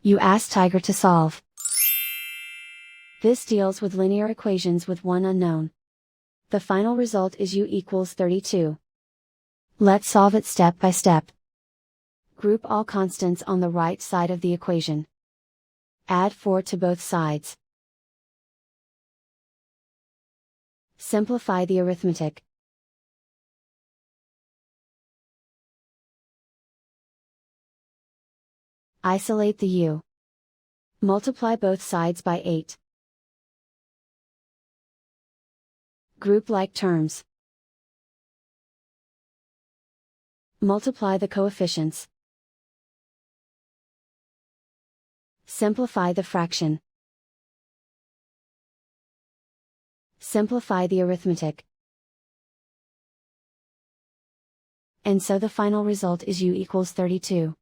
You ask Tiger to solve. This deals with linear equations with one unknown. The final result is u equals 32. Let's solve it step by step. Group all constants on the right side of the equation. Add 4 to both sides. Simplify the arithmetic. Isolate the u. Multiply both sides by 8. Group like terms. Multiply the coefficients. Simplify the fraction. Simplify the arithmetic. And so the final result is u equals 32.